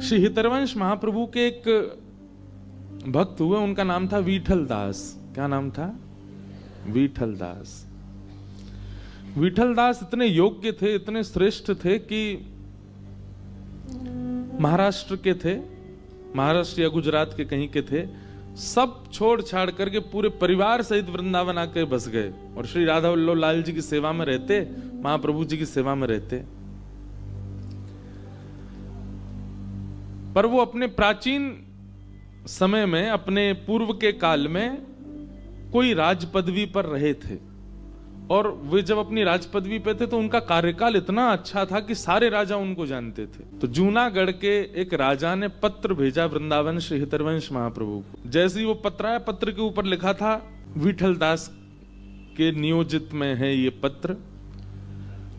श्री हितरवंश महाप्रभु के एक भक्त हुए, उनका नाम था विठल दास। क्या नाम था? विठल दास। विठल दास इतने योग्य थे, इतने श्रेष्ठ थे कि महाराष्ट्र के थे, महाराष्ट्र या गुजरात के कहीं के थे, सब छोड़ छाड़ करके पूरे परिवार सहित वृंदावन आकर बस गए और श्री राधा वल्लभ लाल जी की सेवा में रहते, महाप्रभु जी की सेवा में रहते। पर वो अपने प्राचीन समय में, अपने पूर्व के काल में कोई राज पदवी पर रहे थे और वे जब अपनी राज पदवी पे थे तो उनका कार्यकाल इतना अच्छा था कि सारे राजा उनको जानते थे। तो जूनागढ़ के एक राजा ने पत्र भेजा वृंदावन श्री हितरवंश महाप्रभु को। जैसे ही वो पत्र आया, पत्र के ऊपर लिखा था विठल दास के नियोजित में है ये पत्र।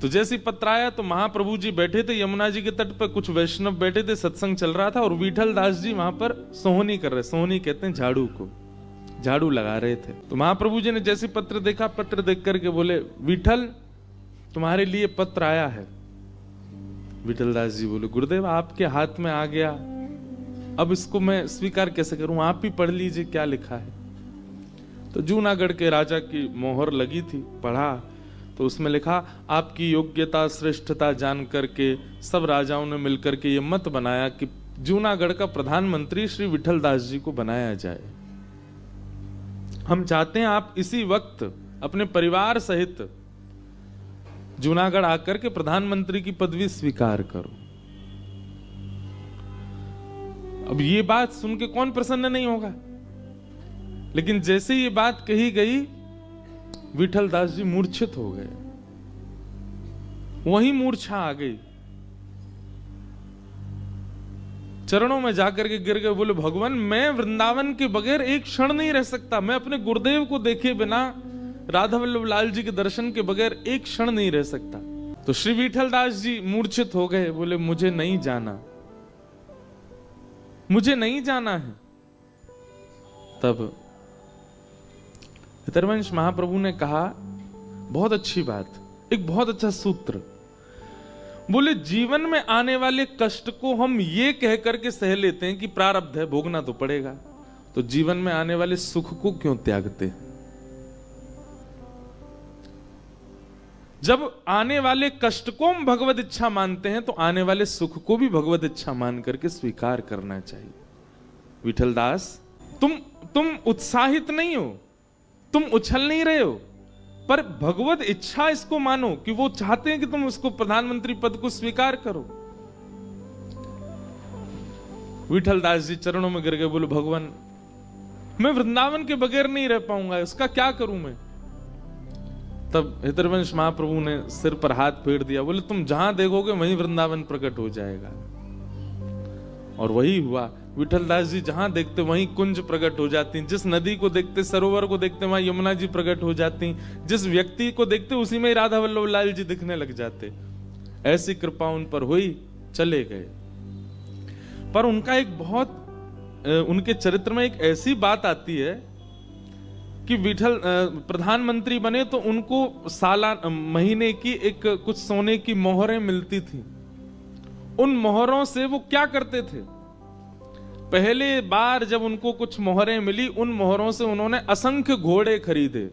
तो जैसे ही पत्र आया तो महाप्रभु जी बैठे थे यमुना जी के तट पर, कुछ वैष्णव बैठे थे, सत्संग चल रहा था और विठल दास जी वहां पर सोहनी कर रहे। सोहनी कहते हैं झाड़ू को, झाड़ू लगा रहे थे। तो महाप्रभु जी ने जैसे पत्र देखा, पत्र देख करके बोले, विठल तुम्हारे लिए पत्र आया है। विठल दास जी बोले, गुरुदेव आपके हाथ में आ गया, अब इसको मैं स्वीकार कैसे करूं, आप ही पढ़ लीजिए क्या लिखा है। तो जूनागढ़ के राजा की मोहर लगी थी, पढ़ा तो उसमें लिखा, आपकी योग्यता श्रेष्ठता जान करके सब राजाओं ने मिलकर के ये मत बनाया कि जूनागढ़ का प्रधानमंत्री श्री विठल दास जी को बनाया जाए। हम चाहते हैं आप इसी वक्त अपने परिवार सहित जूनागढ़ आकर के प्रधानमंत्री की पदवी स्वीकार करो। अब ये बात सुन के कौन प्रसन्न नहीं होगा, लेकिन जैसे ये बात कही गई विठल दास जी मूर्छित हो गए, वहीं मूर्छा आ गई, चरणों में जाकर के गिर गए। बोले, भगवान मैं वृंदावन के बगैर एक क्षण नहीं रह सकता, मैं अपने गुरुदेव को देखे बिना, राधा वल्लभ लाल जी के दर्शन के बगैर एक क्षण नहीं रह सकता। तो श्री विठल दास जी मूर्छित हो गए, बोले मुझे नहीं जाना, मुझे नहीं जाना है। तब हितरवंश महाप्रभु ने कहा, बहुत अच्छी बात, एक बहुत अच्छा सूत्र। बोले, जीवन में आने वाले कष्ट को हम ये कह करके सह लेते हैं कि प्रारब्ध है, भोगना तो पड़ेगा, तो जीवन में आने वाले सुख को क्यों त्यागते हैं? जब आने वाले कष्ट को हम भगवत इच्छा मानते हैं तो आने वाले सुख को भी भगवत इच्छा मान करके स्वीकार करना चाहिए। विठल दास, तुम उत्साहित नहीं हो, तुम उछल नहीं रहे हो, पर भगवत इच्छा इसको मानो कि वो चाहते हैं कि तुम उसको प्रधानमंत्री पद को स्वीकार करो। विठल दास जी चरणों में गिर गए, बोले भगवान मैं वृंदावन के बगैर नहीं रह पाऊंगा, इसका क्या करूं मैं। तब हितरवंश महाप्रभु ने सिर पर हाथ फेर दिया, बोले तुम जहां देखोगे वहीं वृंदावन प्रकट हो जाएगा। और वही हुआ। विठल दास जी जहां देखते वहीं कुंज प्रकट हो जाती, जिस नदी को देखते, सरोवर को देखते, वहां यमुना जी प्रकट हो जाती, जिस व्यक्ति को देखते उसी में राधा वल्लभ लाल जी दिखने लग जाते। ऐसी कृपा उन पर हुई, चले गए। पर उनका एक बहुत, उनके चरित्र में एक ऐसी बात आती है कि विठल प्रधानमंत्री बने तो उनको सालाना, महीने की एक कुछ सोने की मोहरें मिलती थी। उन मोहरों से वो क्या करते थे, पहले बार जब उनको कुछ मोहरें मिली, उन मोहरों से उन्होंने असंख्य घोड़े खरीदे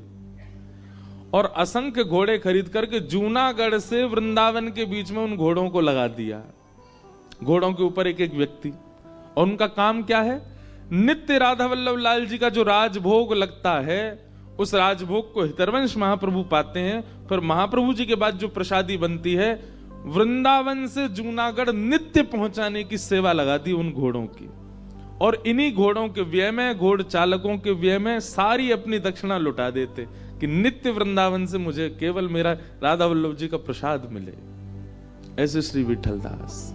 और असंख्य घोड़े खरीद करके जूनागढ़ से वृंदावन के बीच में उन घोड़ों को लगा दिया। घोड़ों के ऊपर एक एक व्यक्ति, और उनका काम क्या है, नित्य राधा वल्लभ लाल जी का जो राजभोग लगता है उस राजभोग को हितरवंश महाप्रभु पाते हैं। फिर महाप्रभु जी के बाद जो प्रसादी बनती है, वृंदावन से जूनागढ़ नित्य पहुंचाने की सेवा लगा दी उन घोड़ों की। और इन्हीं घोड़ों के व्यय में, घोड़ चालकों के व्यय में सारी अपनी दक्षिणा लुटा देते कि नित्य वृंदावन से मुझे केवल मेरा राधा वल्लभ जी का प्रसाद मिले। ऐसे श्री विठल दास।